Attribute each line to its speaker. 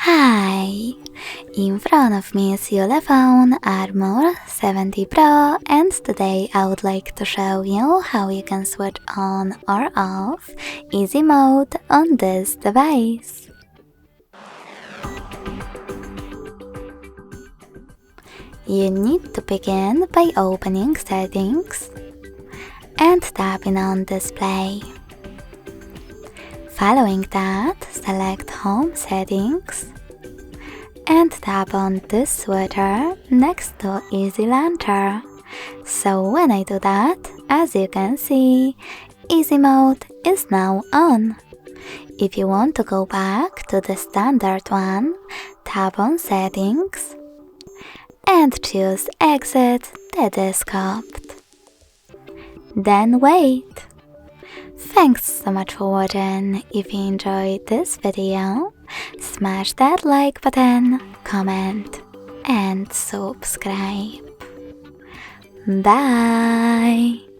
Speaker 1: Hi! In front of me is ULEFONE Armor 70 Pro, and today I would like to show you how you can switch on or off easy mode on this device. You need to begin by opening Settings and tapping on Display. Following that, select Home Settings and tap on this switcher next to Easy Launcher. So when I do that, as you can see, Easy Mode is now on. If you want to go back to the standard one, tap on Settings and choose Exit the desktop. Then wait. Thanks so much for watching. If you enjoyed this video, smash that like button, comment and subscribe. Bye!